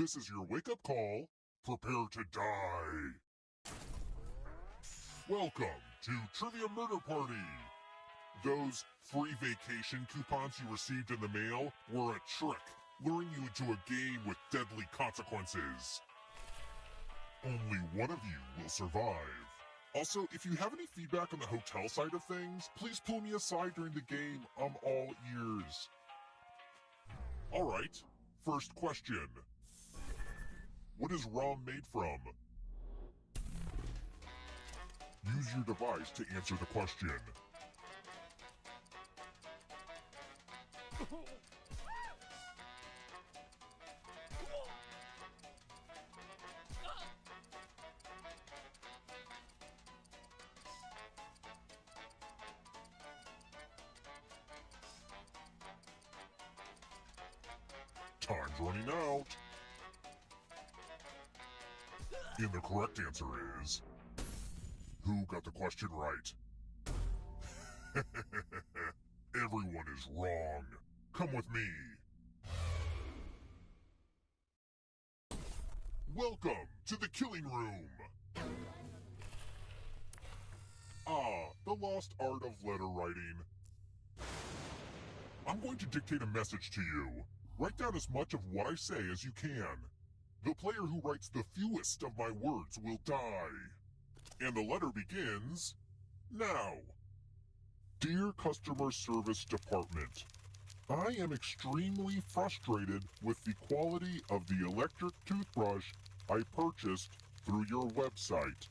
This is your wake-up call. Prepare to die. Welcome to Trivia Murder Party. Those free vacation coupons you received in the mail were a trick, luring you into a game with deadly consequences. Only one of you will survive. Also, if you have any feedback on the hotel side of things, please pull me aside during the game. I'm all ears. Alright, first question. What is rum made from? Use your device to answer the question. Time's running out. And the correct answer is... Who got the question right? Everyone is wrong. Come with me. Welcome to the killing room. Ah, the lost art of letter writing. I'm going to dictate a message to you. Write down as much of what I say as you can. The player who writes the fewest of my words will die. And the letter begins now. Dear Customer Service Department, I am extremely frustrated with the quality of the electric toothbrush I purchased through your website.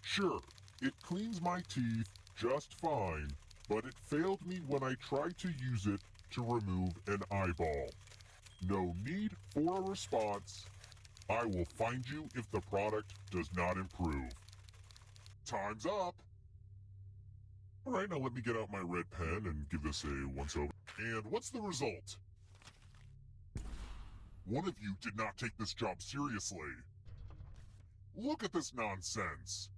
Sure, it cleans my teeth just fine, but it failed me when I tried to use it to remove an eyeball. No need for a response. I will find you if the product does not improve. Time's up. Alright, now let me get out my red pen and give this a once-over. And what's the result? One of you did not take this job seriously. Look at this nonsense.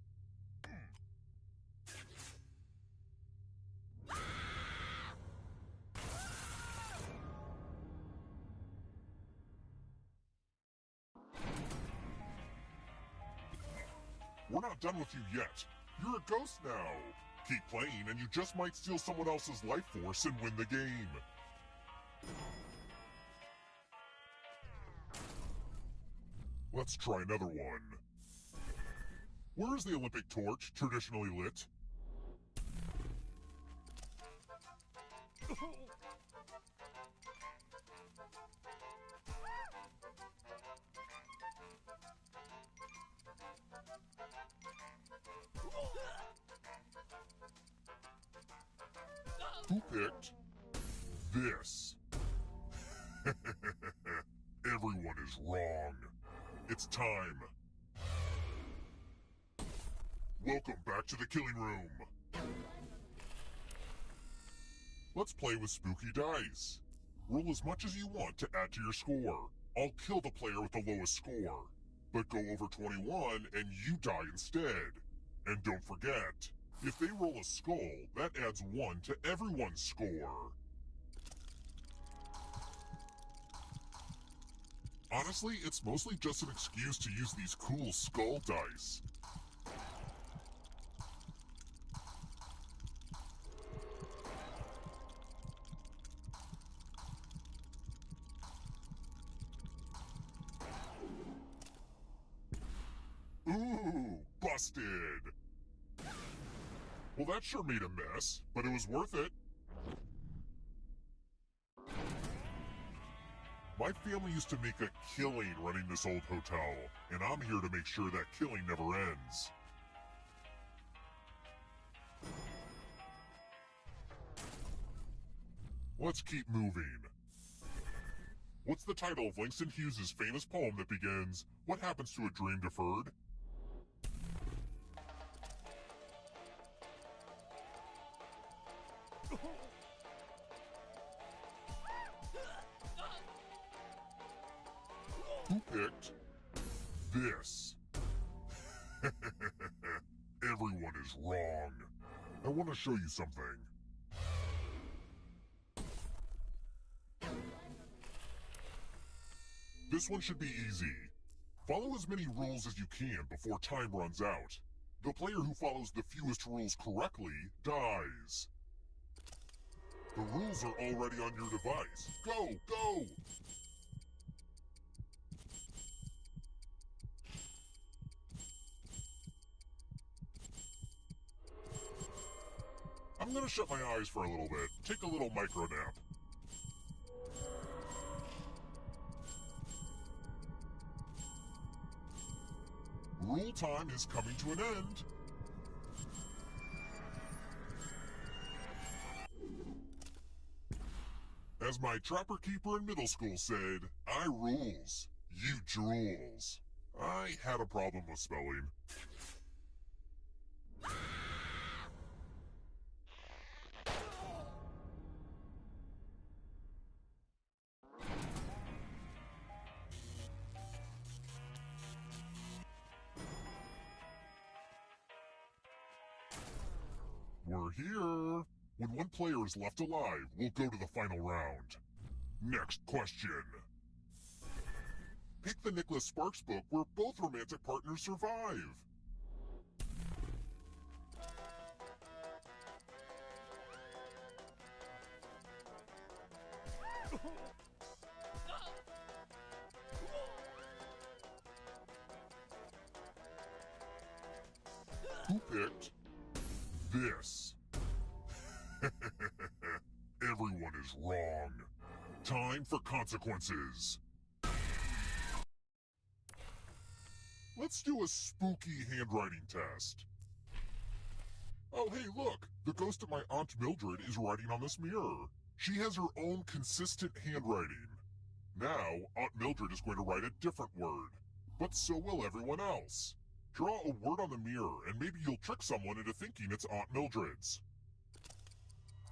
We're not done with you yet. You're a ghost now. Keep playing and you just might steal someone else's life force and win the game. Let's try another one. Where is the Olympic torch traditionally lit? Who picked this? Everyone is wrong. It's time. Welcome back to the killing room. Let's play with spooky dice. Roll as much as you want to add to your score. I'll kill the player with the lowest score. But go over 21 and you die instead. And don't forget, if they roll a skull, that adds 1 to everyone's score. Honestly, it's mostly just an excuse to use these cool skull dice. Ooh, busted! Well, that sure made a mess, but it was worth it. My family used to make a killing running this old hotel, and I'm here to make sure that killing never ends. Let's keep moving. What's the title of Langston Hughes' famous poem that begins, "What happens to a dream deferred?" Who picked this? Everyone is wrong. I want to show you something. This one should be easy. Follow as many rules as you can before time runs out. The player who follows the fewest rules correctly dies. The rules are already on your device. Go, go! I'm gonna shut my eyes for a little bit. Take a little micro nap. Rule time is coming to an end. As my trapper keeper in middle school said, I rules, you drools. I had a problem with spelling. We're here. When one player is left alive, we'll go to the final round. Next question. Pick the Nicholas Sparks book where both romantic partners survive. Who picked this? Everyone is wrong. Time for consequences. Let's do a spooky handwriting test. Oh, hey, look! The ghost of my Aunt Mildred is writing on this mirror. She has her own consistent handwriting. Now, Aunt Mildred is going to write a different word. But so will everyone else. Draw a word on the mirror, and maybe you'll trick someone into thinking it's Aunt Mildred's.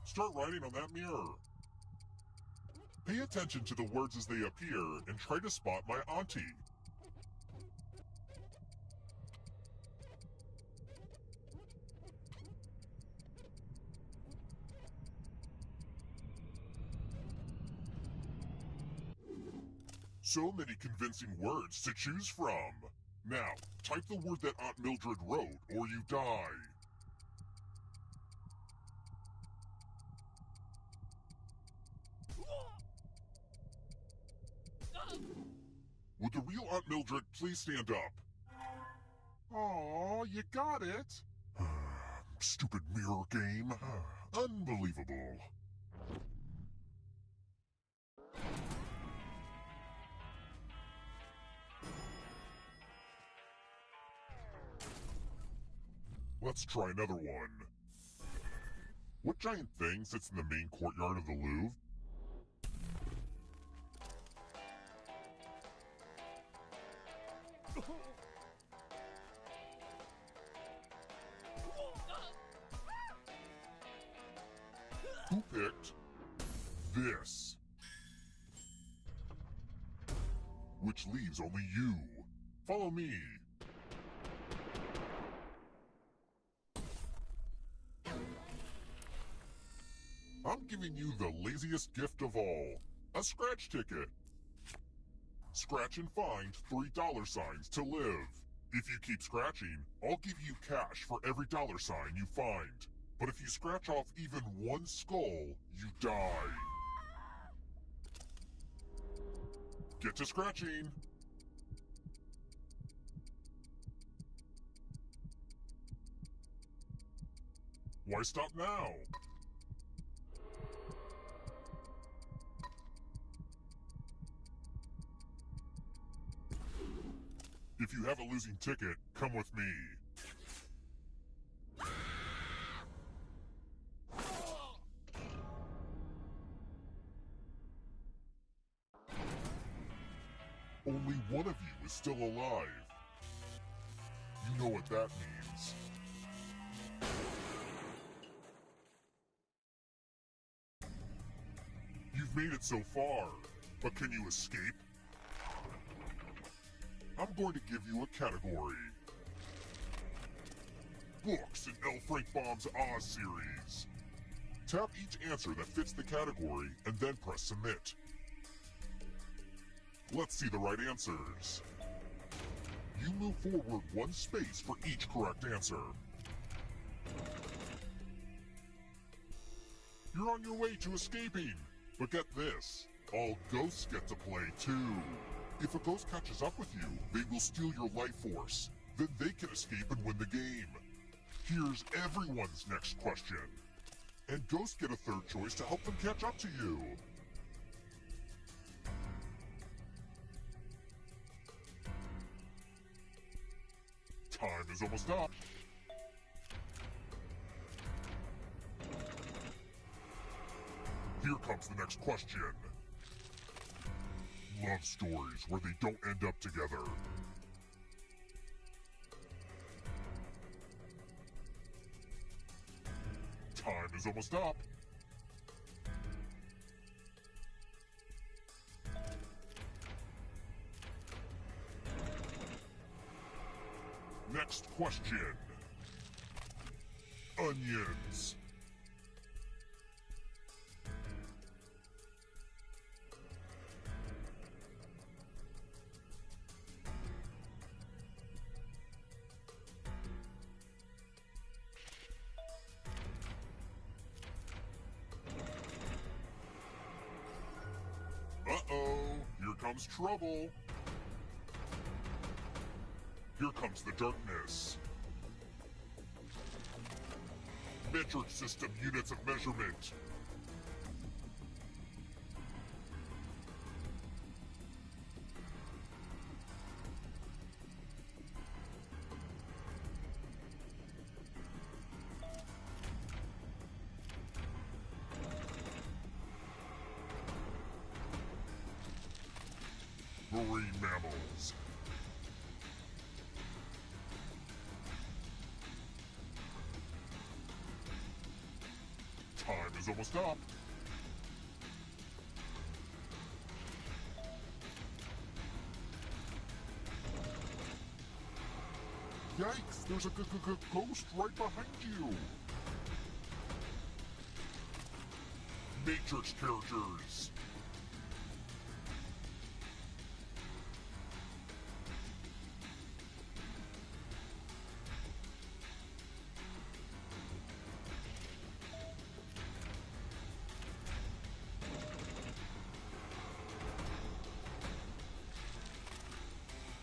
Start writing on that mirror. Pay attention to the words as they appear, and try to spot my auntie. So many convincing words to choose from. Now, type the word that Aunt Mildred wrote, or you die. Would the real Aunt Mildred please stand up? Aw, you got it. Stupid mirror game. Unbelievable. Let's try another one. What giant thing sits in the main courtyard of the Louvre? Who picked this? Which leaves only you. Follow me. I'm giving you the laziest gift of all. A scratch ticket. Scratch and find $3 to live. If you keep scratching, I'll give you cash for every $sign you find. But if you scratch off even one skull, you die. Get to scratching. Why stop now? If you have a losing ticket, come with me. Only one of you is still alive. You know what that means. You've made it so far, but can you escape? I'm going to give you a category. Books in L. Frank Baum's Oz series. Tap each answer that fits the category and then press submit. Let's see the right answers. You move forward one space for each correct answer. You're on your way to escaping. But get this, all ghosts get to play too. If a ghost catches up with you, they will steal your life force. Then they can escape and win the game. Here's everyone's next question. And ghosts get a third choice to help them catch up to you. Time is almost up. Here comes the next question. Love stories where they don't end up together. Time is almost up. Next question. Onions. Uh-oh, here comes trouble. Here comes the darkness. Metric system units of measurement. Marine mammals. Time is almost up. Yikes, there's a ghost right behind you. Matrix characters.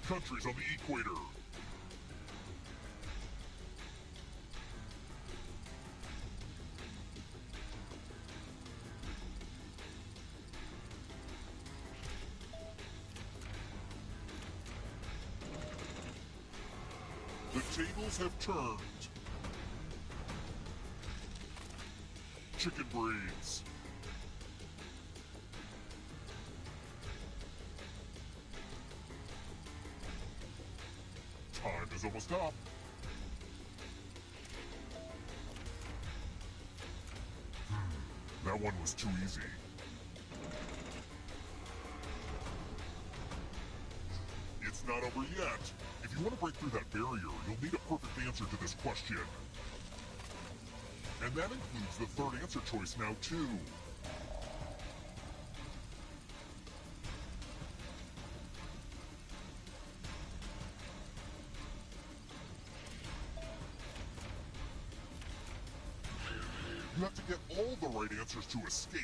Countries on the equator. The tables have turned. Chicken breeds. Time is almost up. That one was too easy. It's not over yet. If you want to break through that barrier, you'll need a perfect answer to this question. And that includes the third answer choice now, too. You have to get all the right answers to escape.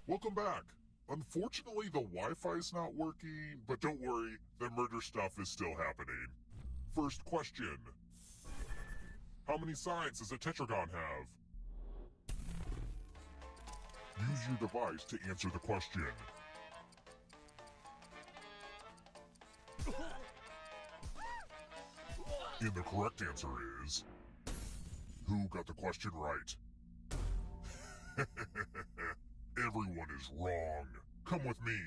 Welcome back. Unfortunately, the Wi-Fi's not working, but don't worry, the murder stuff is still happening. First question. How many sides does a tetragon have? Use your device to answer the question. And the correct answer is... Who got the question right? Everyone is wrong. Come with me.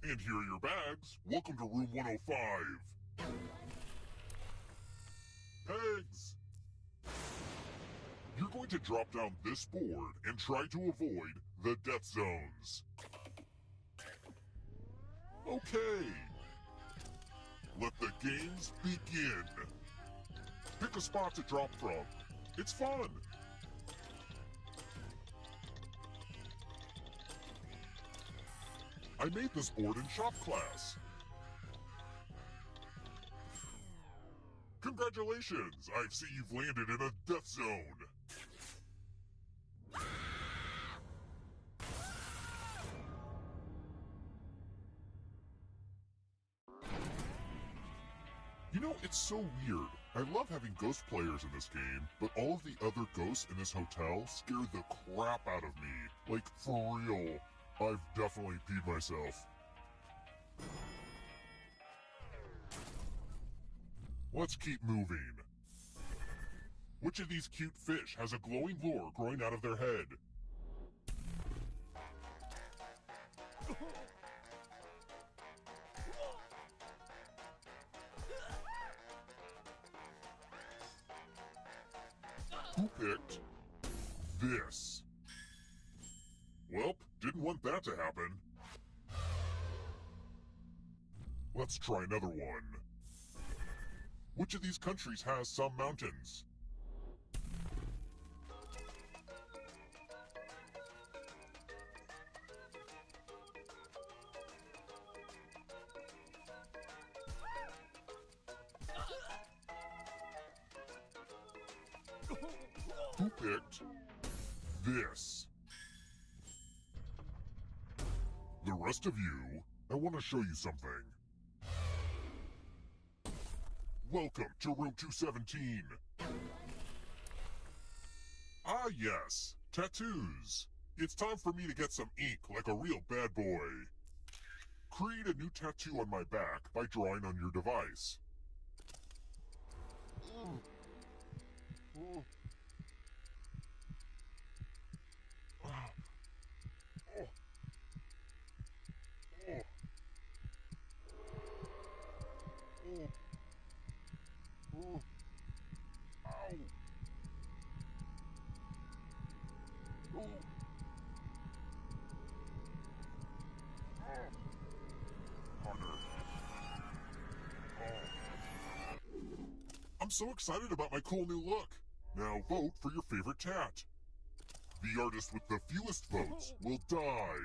And here are your bags. Welcome to room 105. Pegs! You're going to drop down this board and try to avoid the death zones. Okay. Let the games begin. Pick a spot to drop from. It's fun. I made this board in shop class. Congratulations! I see you've landed in a death zone. You know, it's so weird. I love having ghost players in this game, but all of the other ghosts in this hotel scare the crap out of me. Like, for real. I've definitely peed myself. Let's keep moving. Which of these cute fish has a glowing lure growing out of their head? Who picked this? Welp, didn't want that to happen. Let's try another one. Which of these countries has some mountains? Who picked this? The rest of you, I want to show you something. Welcome to room 217. Ah yes, tattoos. It's time for me to get some ink like a real bad boy. Create a new tattoo on my back by drawing on your device. I'm so excited about my cool new look. Now vote for your favorite tat. The artist with the fewest votes will die.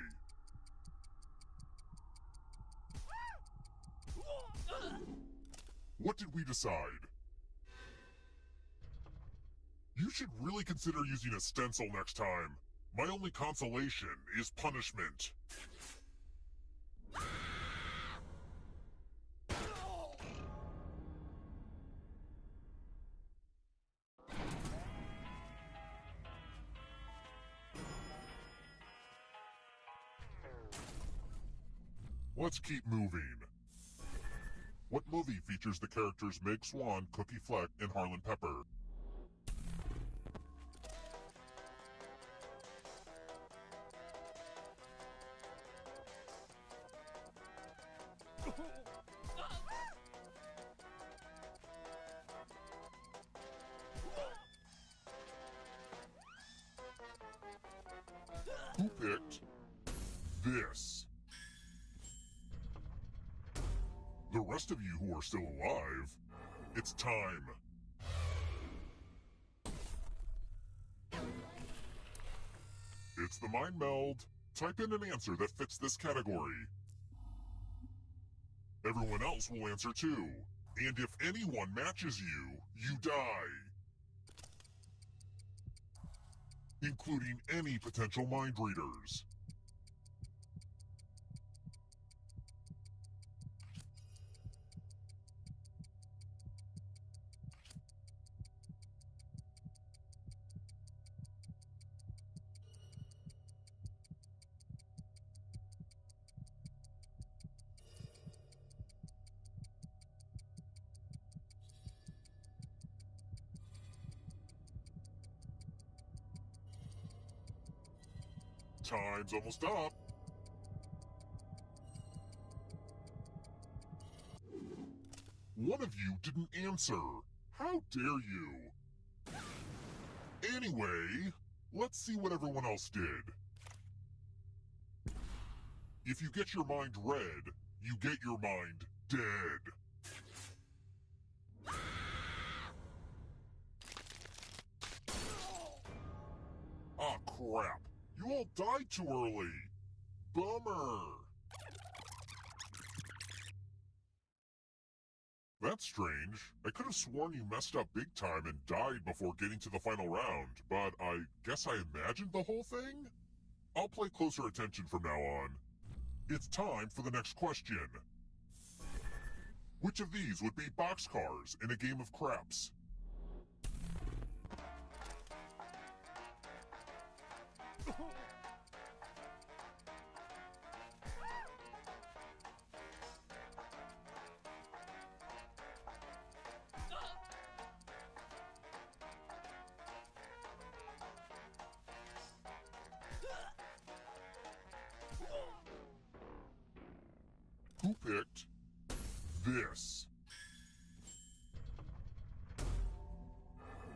What did we decide? You should really consider using a stencil next time. My only consolation is punishment. Let's keep moving. What movie features the characters Meg Swan, Cookie Fleck, and Harlan Pepper? Who picked this? The rest of you who are still alive, it's time. It's the mind meld. Type in an answer that fits this category. Everyone else will answer too. And if anyone matches you, you die. Including any potential mind readers. Time's almost up. One of you didn't answer. How dare you? Anyway, let's see what everyone else did. If you get your mind read, you get your mind dead. Ah, crap. You all died too early. Bummer. That's strange. I could have sworn you messed up big time and died before getting to the final round, but I guess I imagined the whole thing? I'll pay closer attention from now on. It's time for the next question. Which of these would be boxcars in a game of craps? Who picked this?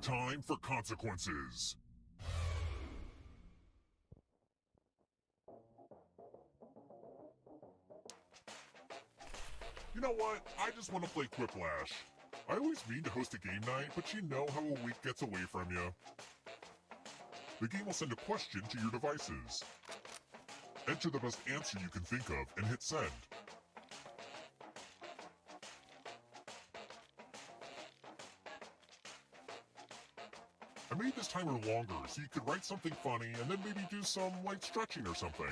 Time for consequences. You know what? I just want to play Quiplash. I always mean to host a game night, but you know how a week gets away from you. The game will send a question to your devices. Enter the best answer you can think of and hit send. I made this timer longer so you could write something funny and then maybe do some light stretching or something.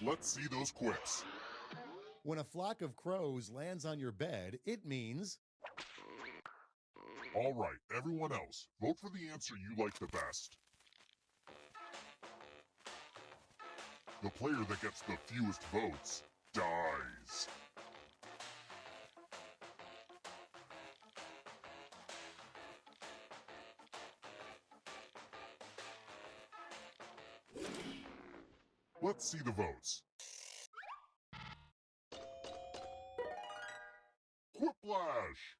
Let's see those quips. When a flock of crows lands on your bed, it means... All right, everyone else, vote for the answer you like the best. The player that gets the fewest votes dies. Let's see the votes. Quiplash!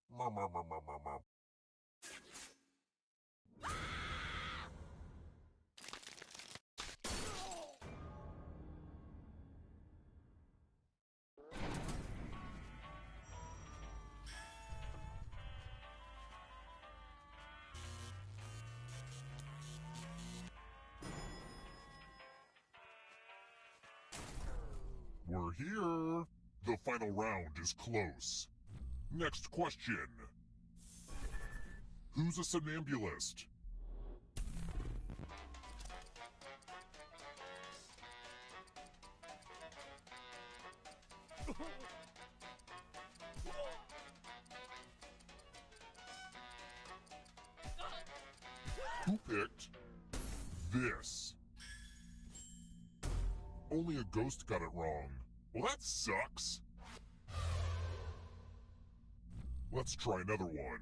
We're here. The final round is close. Next question. Who's a somnambulist? Who picked this? Only a ghost got it wrong. Well, that sucks. Let's try another one.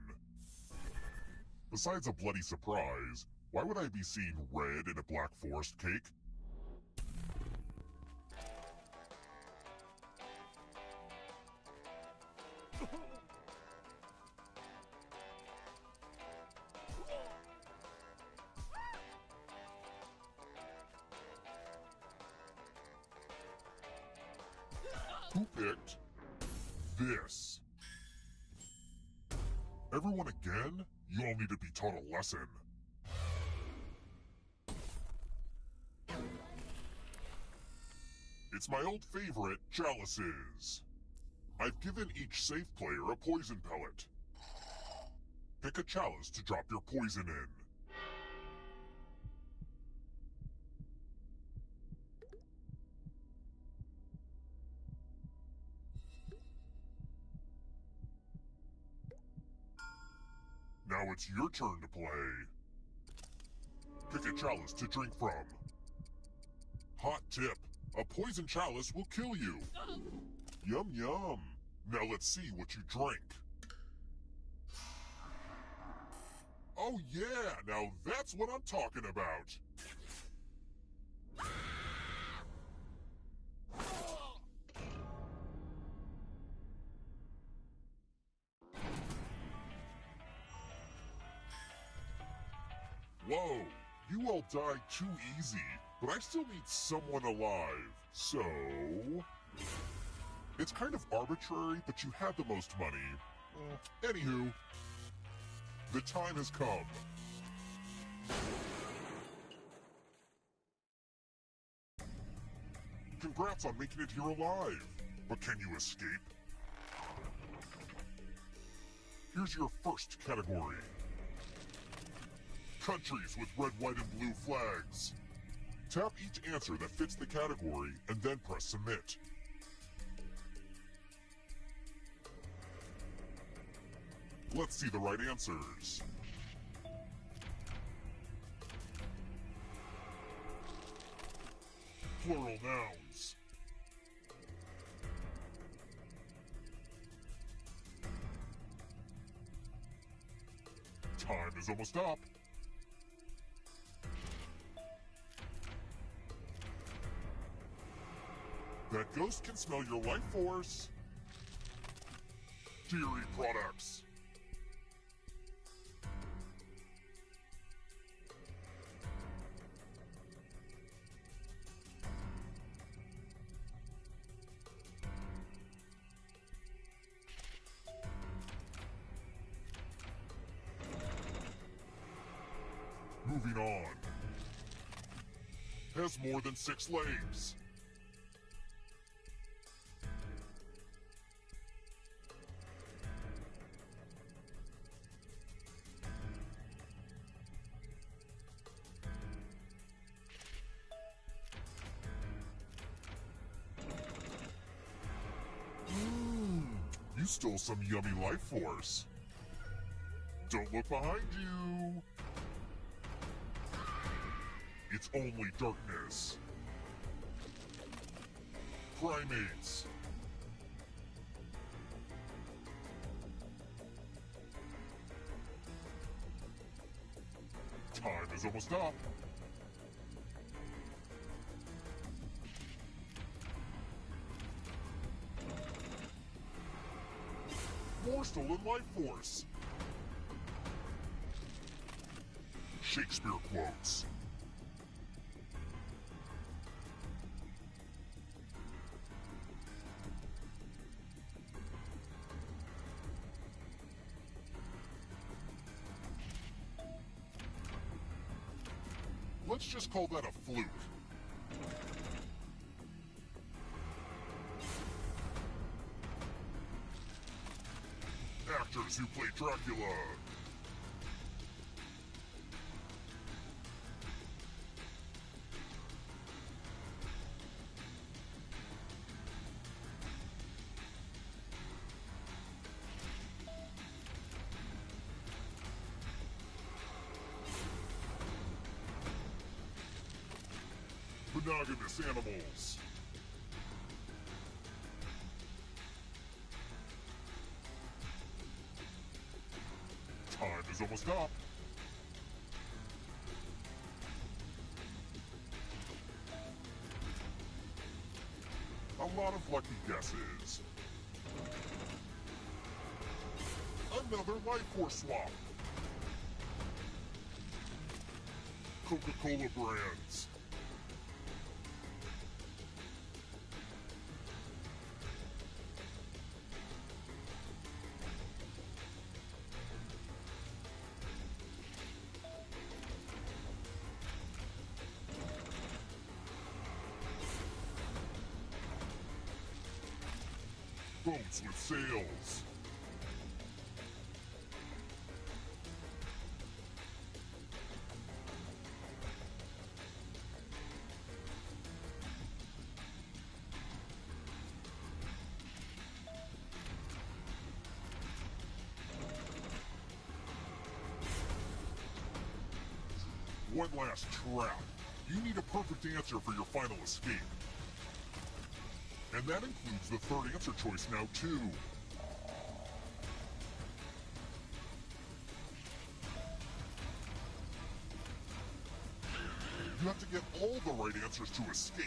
Besides a bloody surprise, why would I be seeing red in a Black Forest cake? Who picked this? Everyone again? You all need to be taught a lesson. It's my old favorite, chalices. I've given each safe player a poison pellet. Pick a chalice to drop your poison in. Now it's your turn to play. Pick a chalice to drink from. Hot tip, a poison chalice will kill you. Yum yum. Now let's see what you drank. Oh yeah, now that's what I'm talking about. Whoa, you all died too easy, but I still need someone alive, so... It's kind of arbitrary, but you had the most money. Anywho, the time has come. Congrats on making it here alive, but can you escape? Here's your first category. Countries with red, white, and blue flags. Tap each answer that fits the category and then press submit. Let's see the right answers. Plural nouns. Time is almost up. That ghost can smell your life force. Dairy products. Moving on. Has more than 6 legs. You stole some yummy life force. Don't look behind you. It's only darkness. Primates. Time is almost up. More stolen life force. Shakespeare quotes. Let's just call that a fluke. Actors who play Dracula. Monogamous animals. Time is almost up. A lot of lucky guesses. Another life force swap. Coca-Cola brands. Boats with sails. One last trap. You need a perfect answer for your final escape. And that includes the third answer choice now, too. You have to get all the right answers to escape.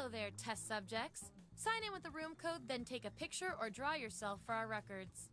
Hello there, test subjects. Sign in with the room code, then take a picture or draw yourself for our records.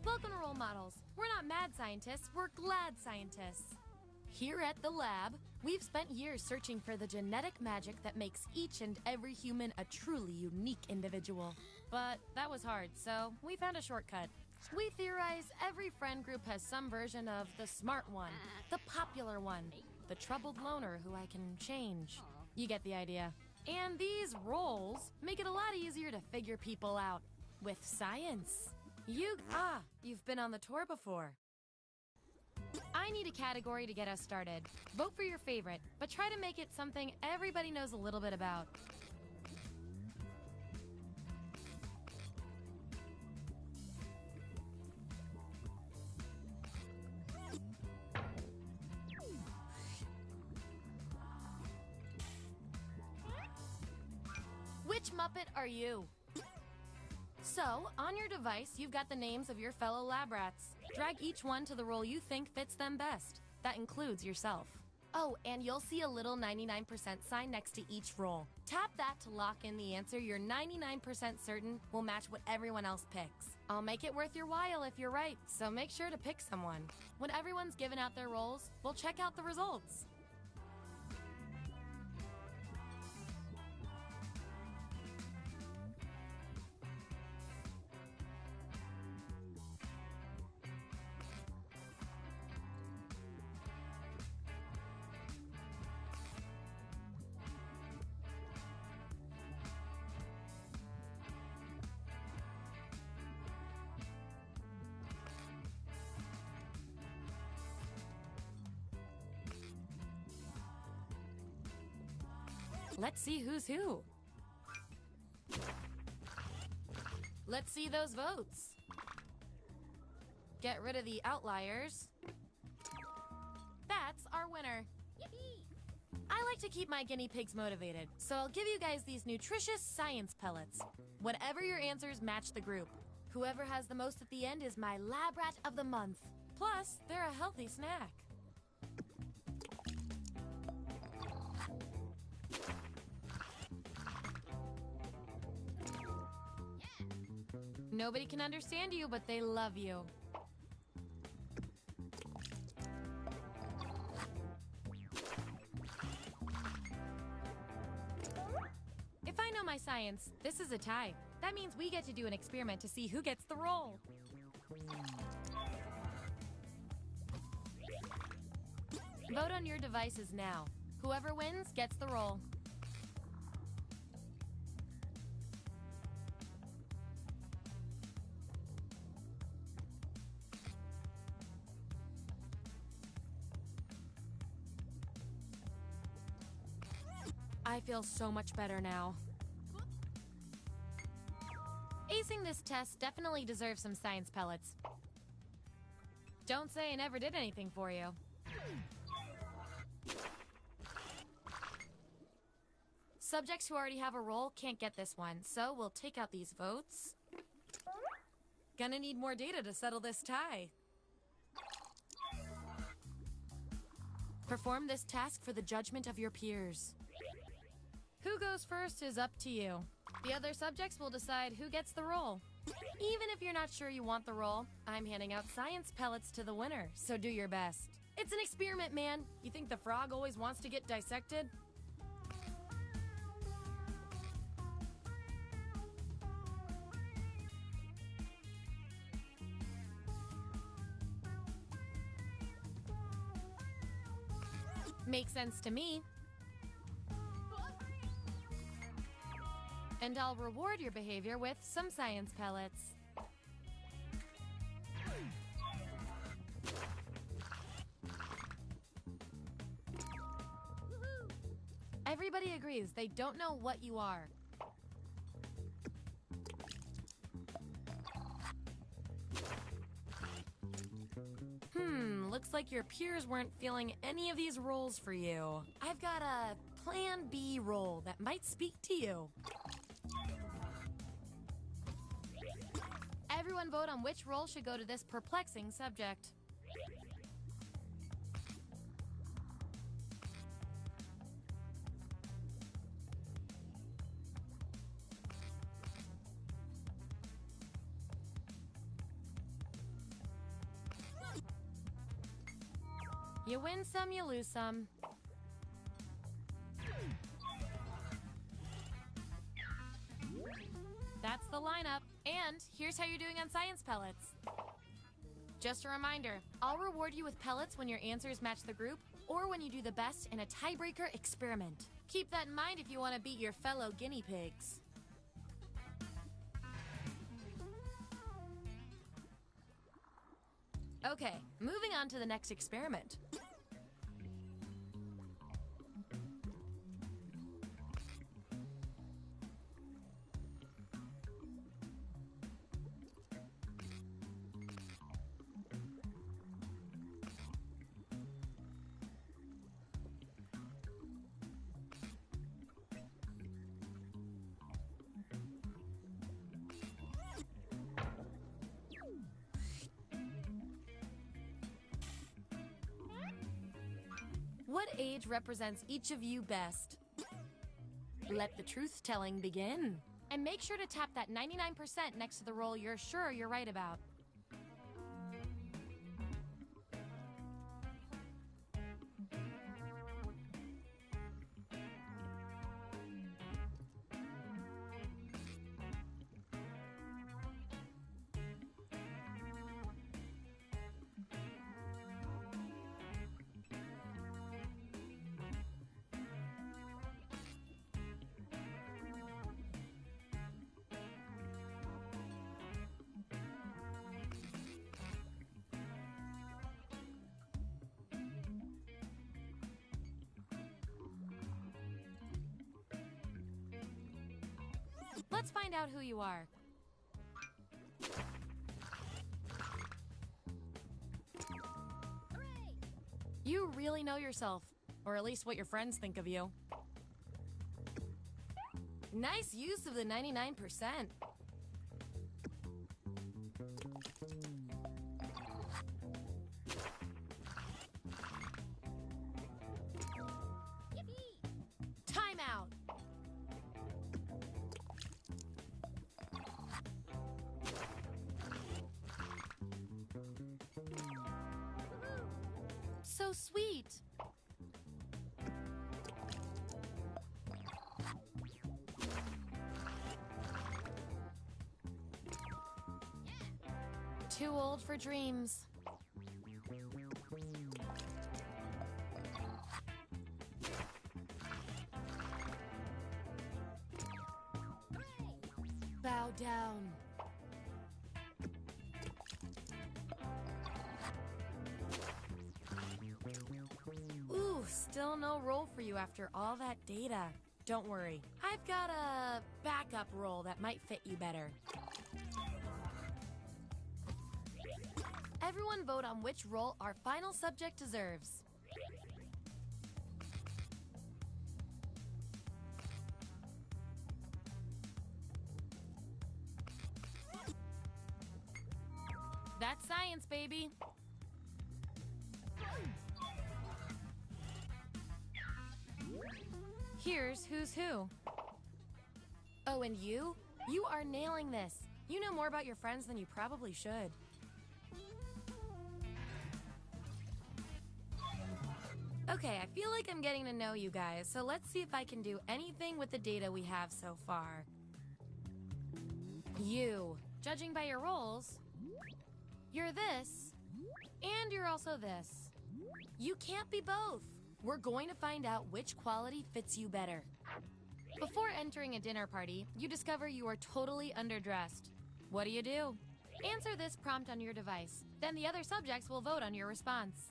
Welcome to Role Models. We're not mad scientists, we're glad scientists. Here at the lab, we've spent years searching for the genetic magic that makes each and every human a truly unique individual. But that was hard, so we found a shortcut. We theorize every friend group has some version of the smart one, the popular one, the troubled loner who I can change. You get the idea. And these roles make it a lot easier to figure people out. With science. You've been on the tour before. I need a category to get us started. Vote for your favorite, but try to make it something everybody knows a little bit about. Which Muppet are you? So, on your device, you've got the names of your fellow lab rats. Drag each one to the role you think fits them best. That includes yourself. Oh, and you'll see a little 99% sign next to each role. Tap that to lock in the answer you're 99% certain will match what everyone else picks. I'll make it worth your while if you're right, so make sure to pick someone. When everyone's given out their roles, we'll check out the results. Let's see who's who. Let's see those votes. Get rid of the outliers. That's our winner. Yippee! I like to keep my guinea pigs motivated, so I'll give you guys these nutritious science pellets. Whatever your answers match the group. Whoever has the most at the end is my lab rat of the month. Plus, they're a healthy snack. Nobody can understand you, but they love you. If I know my science, this is a tie. That means we get to do an experiment to see who gets the role. Vote on your devices now. Whoever wins gets the role. I feel so much better now. Acing this test definitely deserves some science pellets. Don't say I never did anything for you. Subjects who already have a role can't get this one, so we'll take out these votes. Gonna need more data to settle this tie. Perform this task for the judgment of your peers. Who goes first is up to you. The other subjects will decide who gets the role. Even if you're not sure you want the role, I'm handing out science pellets to the winner, so do your best. It's an experiment, man. You think the frog always wants to get dissected? Makes sense to me. And I'll reward your behavior with some science pellets. Everybody agrees they don't know what you are. Looks like your peers weren't feeling any of these roles for you. I've got a Plan B role that might speak to you. Everyone vote on which role should go to this perplexing subject. You win some, you lose some. That's the lineup. And here's how you're doing on science pellets. Just a reminder, I'll reward you with pellets when your answers match the group, or when you do the best in a tiebreaker experiment. Keep that in mind if you want to beat your fellow guinea pigs. Okay, moving on to the next experiment. What age represents each of you best? Let the truth-telling begin. And make sure to tap that 99% next to the roll you're sure you're right about. Let's find out who you are. You really know yourself, or at least what your friends think of you. Nice use of the 99%. Time out. So sweet. Too old for dreams. Bow down. Ooh, still no roll for you after all that data. Don't worry, I've got a backup roll that might fit you better. Everyone vote on which role our final subject deserves. That's science, baby. Here's who's who. Oh, and you? You are nailing this. You know more about your friends than you probably should. Okay, I feel like I'm getting to know you guys, so let's see if I can do anything with the data we have so far. You, judging by your roles, you're this, and you're also this. You can't be both. We're going to find out which quality fits you better. Before entering a dinner party, you discover you are totally underdressed. What do? Answer this prompt on your device. Then the other subjects will vote on your response.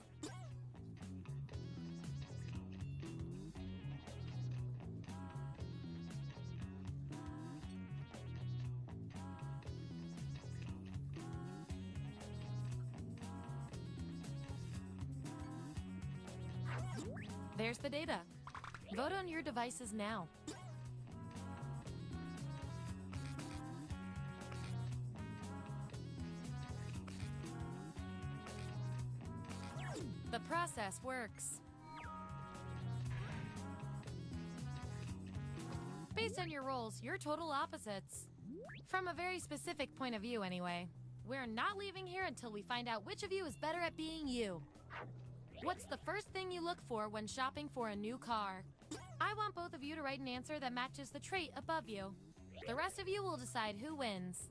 There's the data. Vote on your devices now. The process works. Based on your roles, you're total opposites. From a very specific point of view, anyway. We're not leaving here until we find out which of you is better at being you. What's the first thing you look for when shopping for a new car? I want both of you to write an answer that matches the trait above you. The rest of you will decide who wins.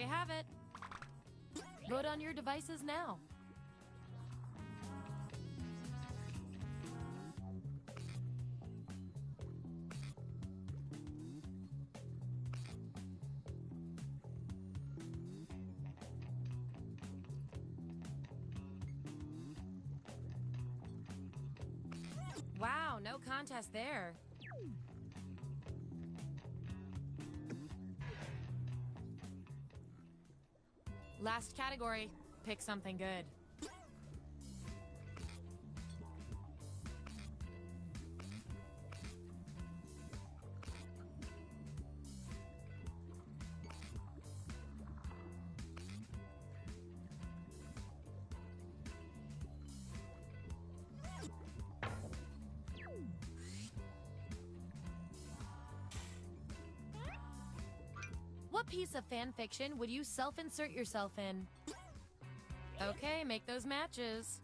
you have it. Vote on your devices now. Wow, no contest there. Last category. Pick something good. What piece of fan fiction would you self-insert yourself in? Okay, make those matches.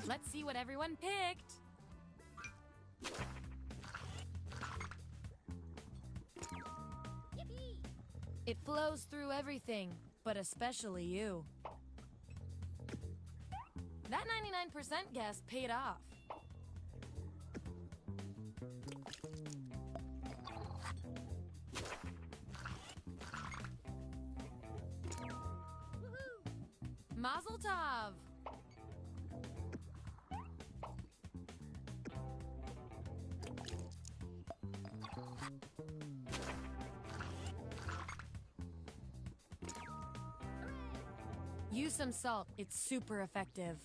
Let's see what everyone picked. Yippee! It flows through everything, but especially you. That 99% guess paid off. Mazel tov! Use some salt, it's super effective.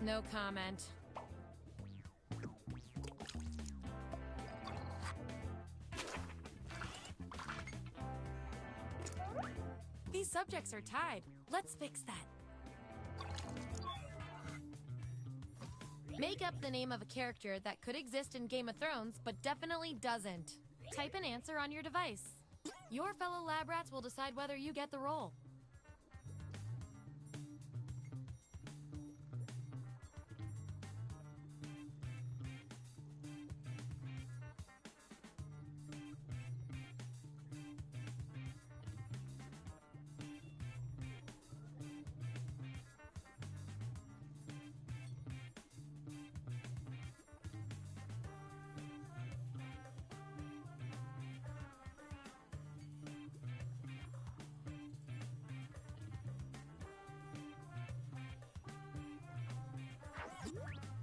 No comment. These subjects are tied. Let's fix that. Make up the name of a character that could exist in Game of Thrones, but definitely doesn't. Type an answer on your device. Your fellow lab rats will decide whether you get the role.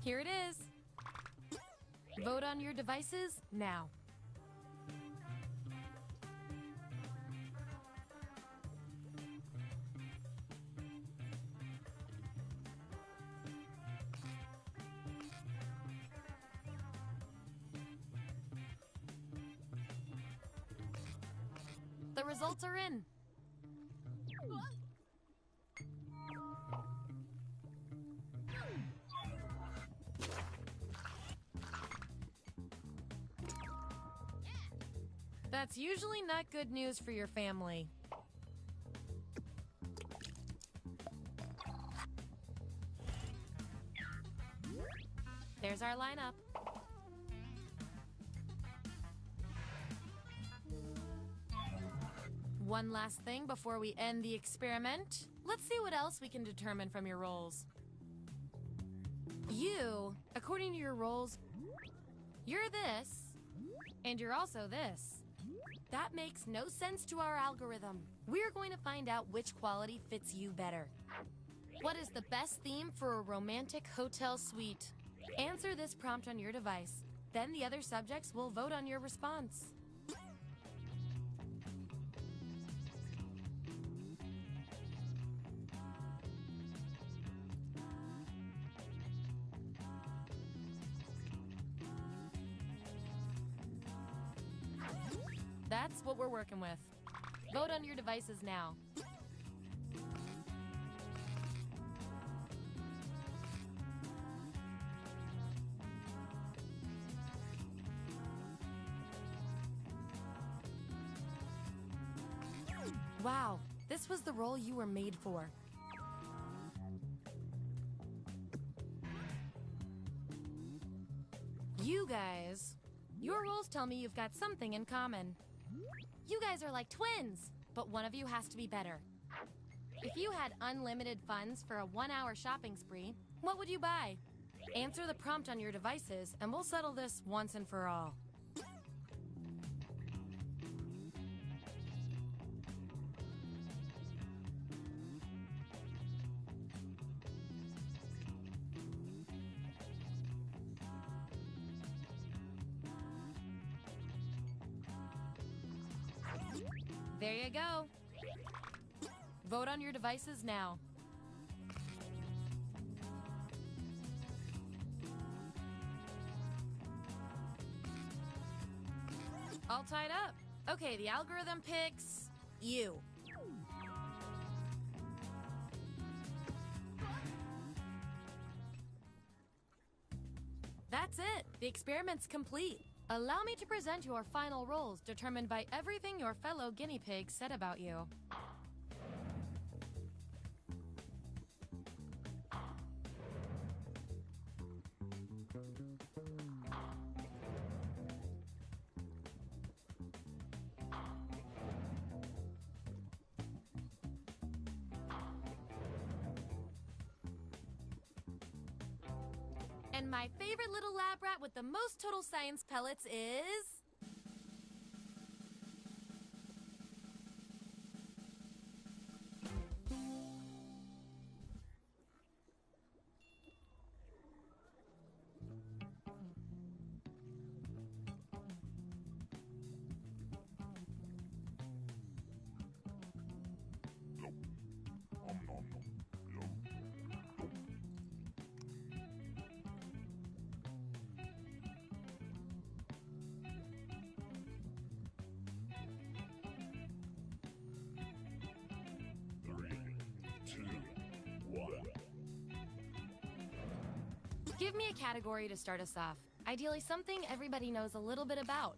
Here it is. Vote on your devices now. The results are in. That's usually not good news for your family. There's our lineup. One last thing before we end the experiment. Let's see what else we can determine from your rolls. You, according to your rolls, you're this, and you're also this. That makes no sense to our algorithm. We're going to find out which quality fits you better. What is the best theme for a romantic hotel suite? Answer this prompt on your device. Then the other subjects will vote on your response. That's what we're working with. Vote on your devices now. Wow, this was the role you were made for. You guys, your roles tell me you've got something in common. You guys are like twins, but one of you has to be better. If you had unlimited funds for a 1-hour shopping spree, what would you buy? Answer the prompt on your devices, and we'll settle this once and for all. There you go. Vote on your devices now. All tied up. Okay, the algorithm picks you. That's it. The experiment's complete. Allow me to present your final roles, determined by everything your fellow guinea pigs said about you. And my favorite little lab rat with the most total science pellets is... Give me a category to start us off. Ideally, something everybody knows a little bit about.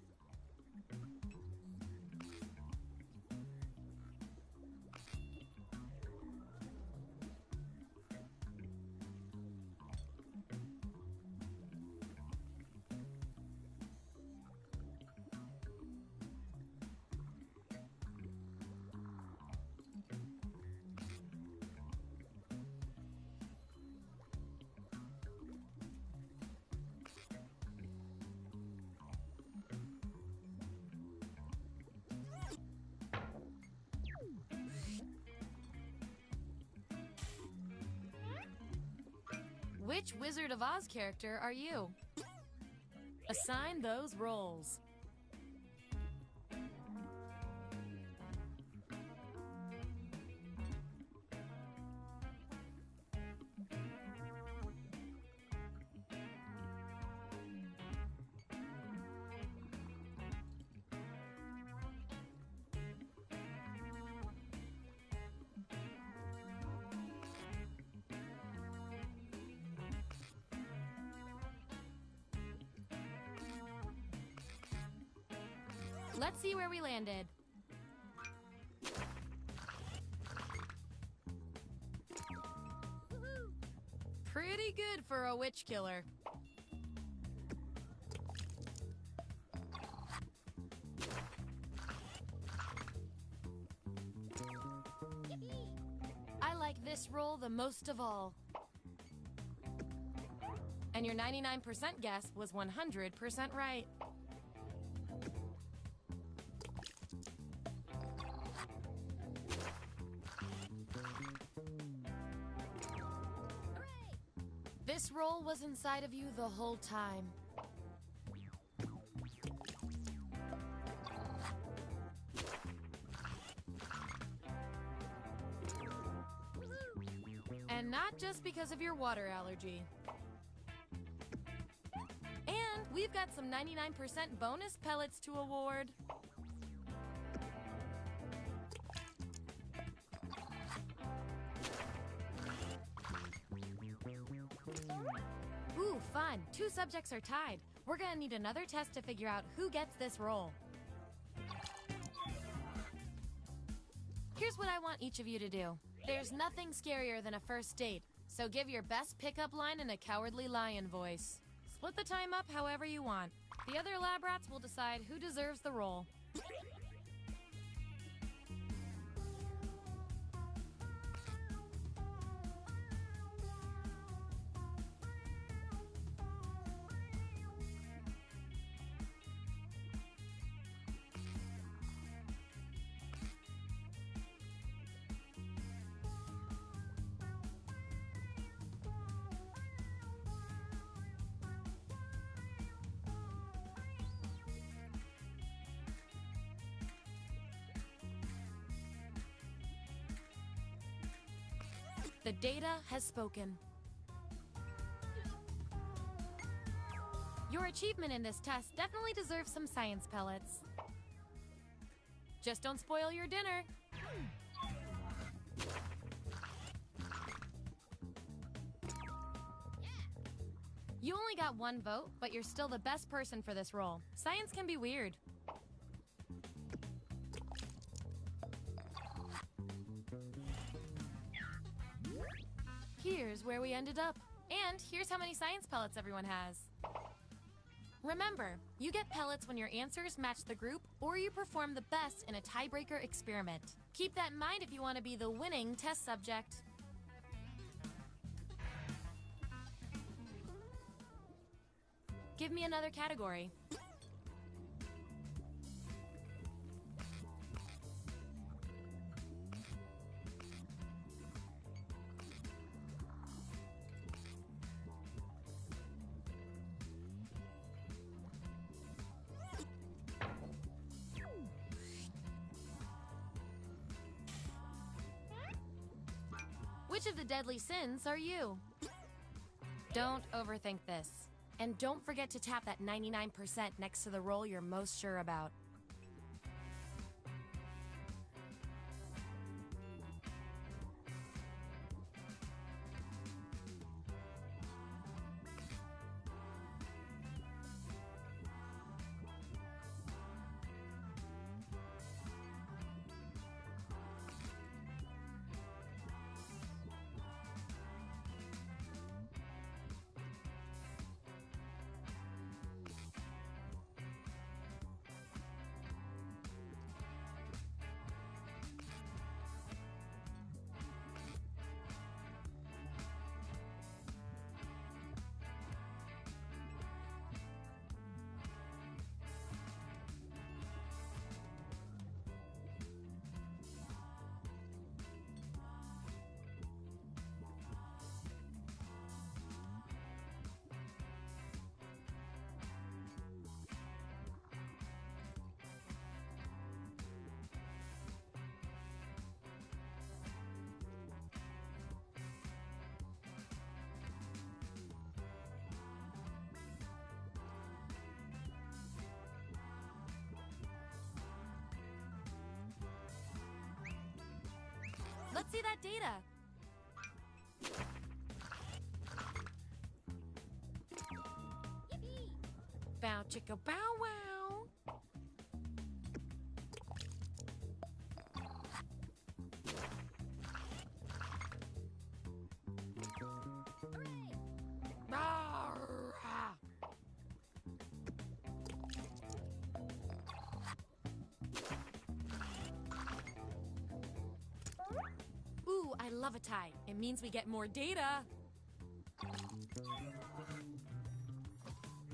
Which Wizard of Oz character are you? Assign those roles. Let's see where we landed. Pretty good for a witch killer. like this roll the most of all. And your 99% guess was 100% right. This roll was inside of you the whole time. And not just because of your water allergy. And we've got some 99% bonus pellets to award. Ooh, fun. 2 subjects are tied. We're gonna need another test to figure out who gets this roll. Here's what I want each of you to do. There's nothing scarier than a first date, so give your best pickup line in a cowardly lion voice. Split the time up however you want. The other lab rats will decide who deserves the role. The data has spoken. Your achievement in this test definitely deserves some science pellets. Just don't spoil your dinner. You only got 1 vote, but you're still the best person for this role. Science can be weird. Here's where we ended up. And here's how many science pellets everyone has. Remember, you get pellets when your answers match the group or you perform the best in a tiebreaker experiment. Keep that in mind if you want to be the winning test subject. Give me another category. Which of the deadly sins are you? Don't overthink this. And don't forget to tap that 99% next to the roll you're most sure about. Let's see that data. Bow chicka bow wow. Ooh, I love a tie. It means we get more data.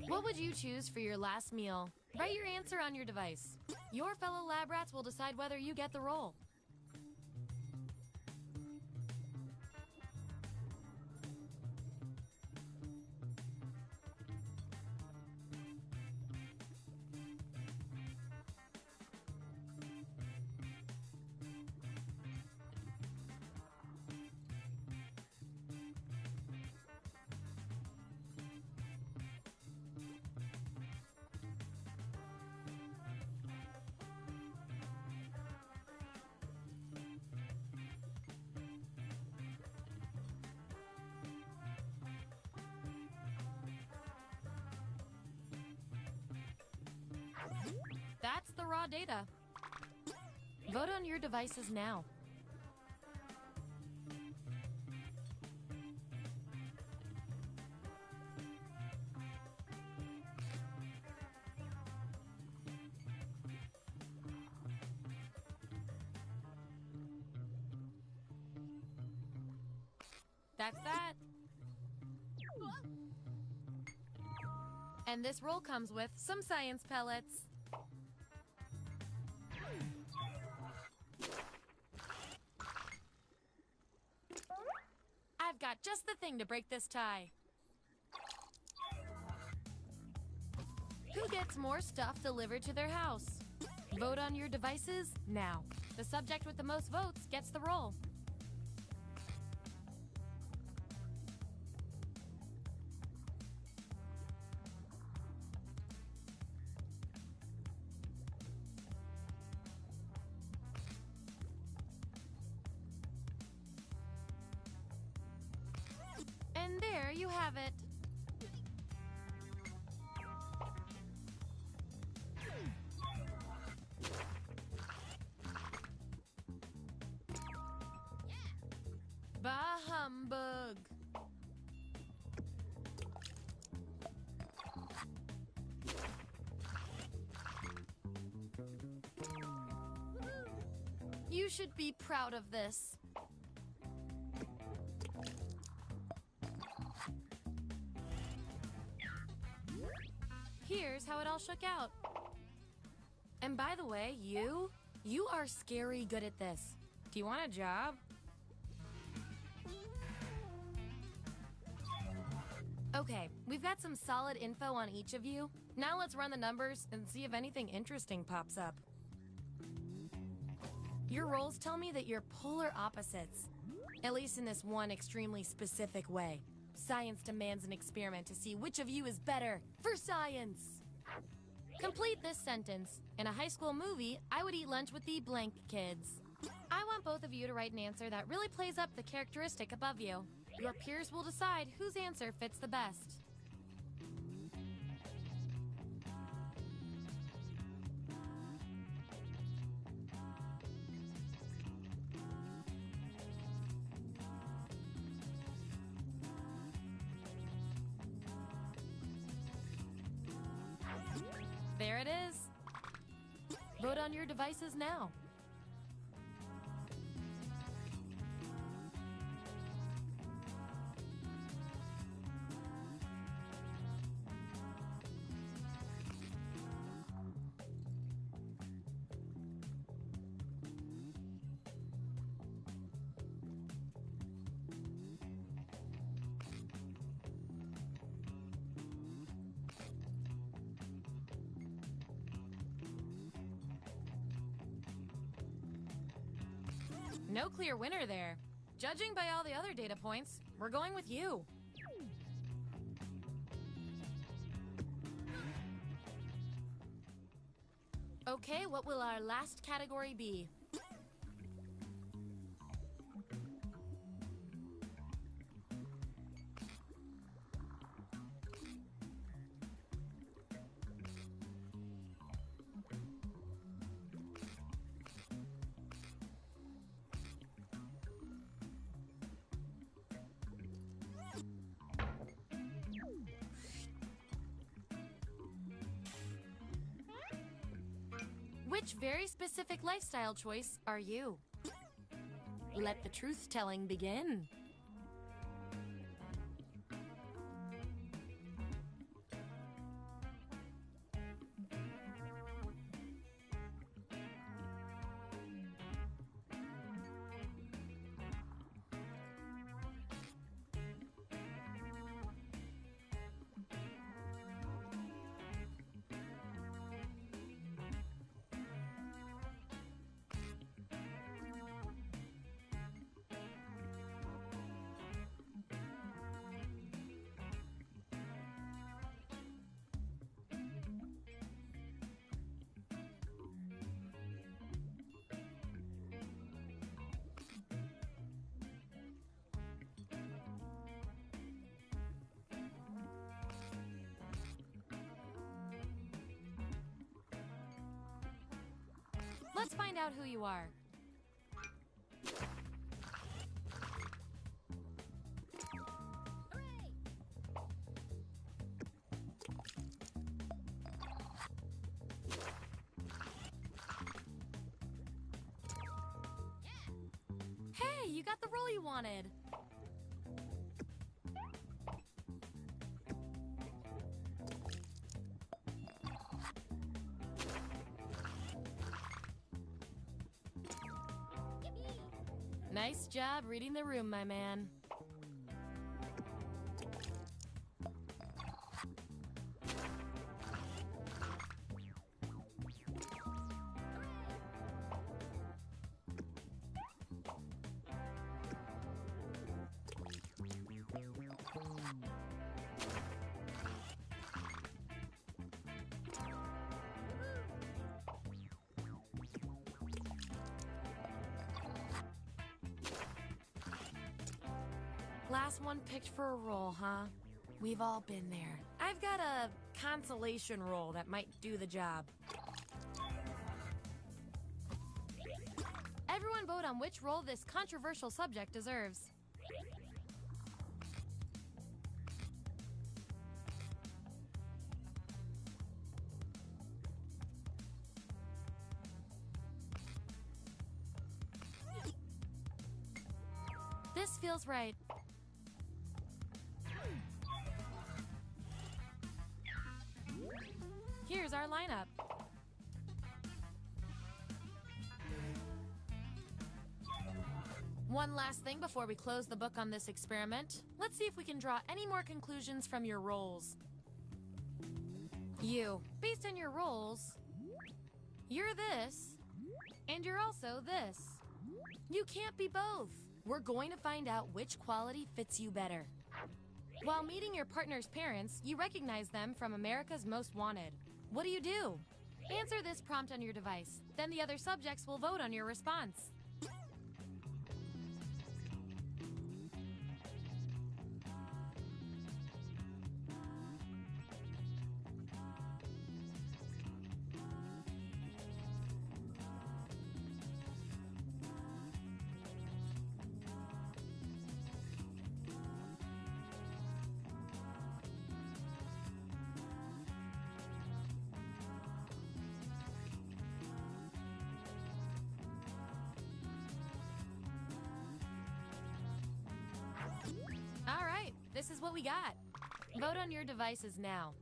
What would you choose for your last meal? Write your answer on your device. Your fellow lab rats will decide whether you get the role. That's the raw data. Vote on your devices now. That's that. And this roll comes with some science pellets. I've got just the thing to break this tie. Who gets more stuff delivered to their house? Vote on your devices now. The subject with the most votes gets the role. And there you have it. Bah humbug. You should be proud of this. Here's how it all shook out. And by the way, you are scary good at this. Do you want a job? Okay, we've got some solid info on each of you. Now let's run the numbers and see if anything interesting pops up. Your roles tell me that you're polar opposites, at least in this one extremely specific way. Science demands an experiment to see which of you is better for science. Complete this sentence. In a high school movie, I would eat lunch with the blank kids. I want both of you to write an answer that really plays up the characteristic above you. Your peers will decide whose answer fits the best. There it is. Vote on your devices now. No clear winner there. Judging by all the other data points, we're going with you. Okay, what will our last category be? Which very specific lifestyle choice are you? Let the truth-telling begin. Let's find out who you are. Hey, you got the role you wanted. Nice job reading the room, my man. Last one picked for a role, huh? We've all been there. I've got a consolation role that might do the job. Everyone vote on which role this controversial subject deserves. This feels right. Here's our lineup. One last thing before we close the book on this experiment. Let's see if we can draw any more conclusions from your roles. You, based on your roles, you're this, and you're also this. You can't be both. We're going to find out which quality fits you better. While meeting your partner's parents, you recognize them from America's Most Wanted. What do you do? Answer this prompt on your device. Then the other subjects will vote on your response. All right, this is what we got. Vote on your devices now.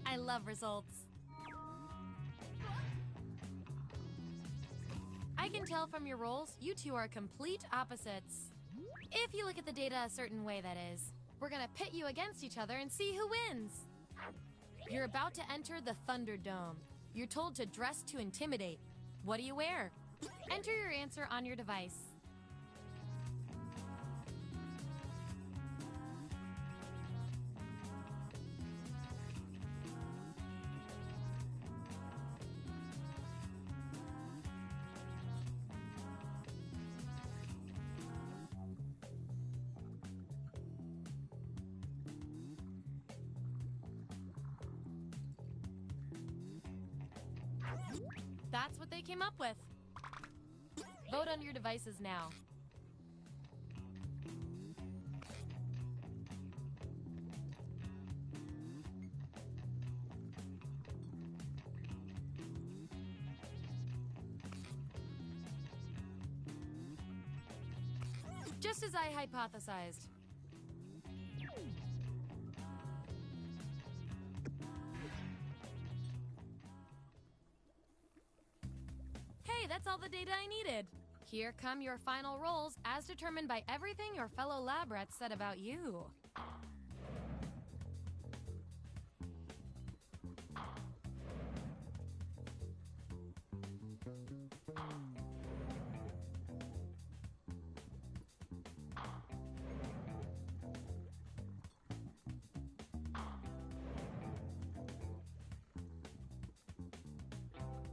I love results. I can tell from your roles, you two are complete opposites. If you look at the data a certain way, that is. We're gonna pit you against each other and see who wins. You're about to enter the Thunderdome. You're told to dress to intimidate. What do you wear? Enter your answer on your device. That's what they came up with. Vote on your devices now. Just as I hypothesized. Hey, that's all the data I needed. Here come your final rolls, as determined by everything your fellow lab rats said about you.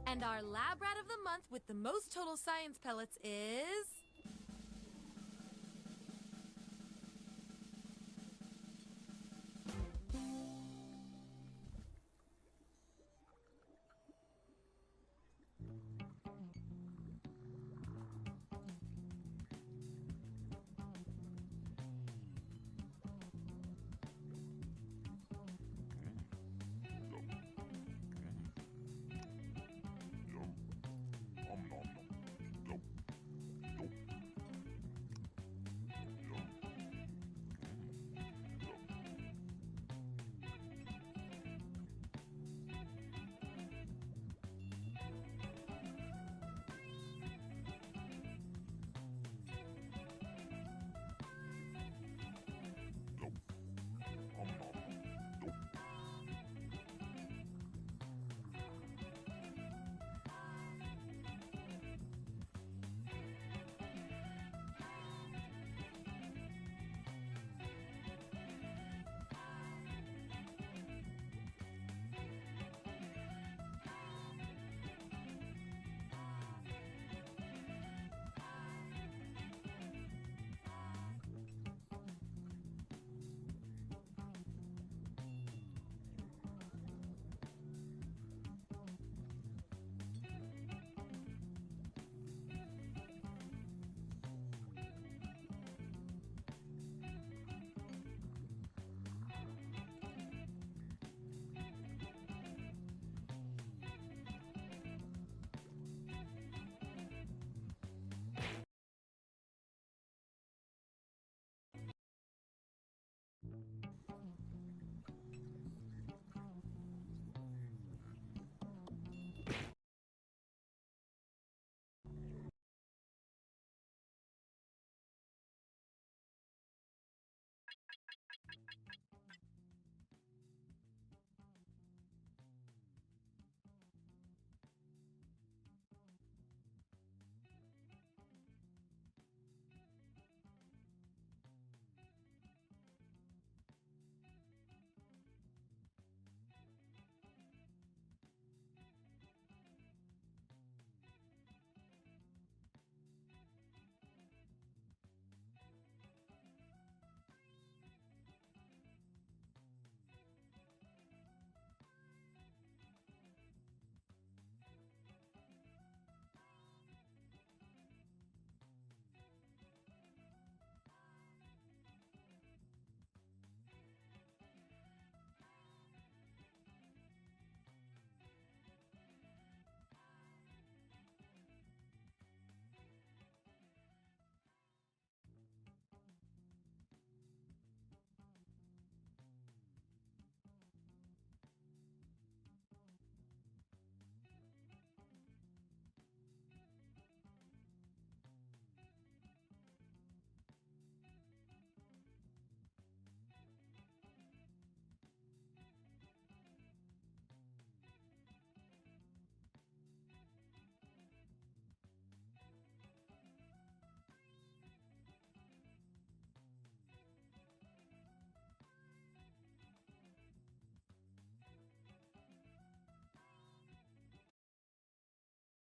And our lab rat of the month with the most total science pellets is...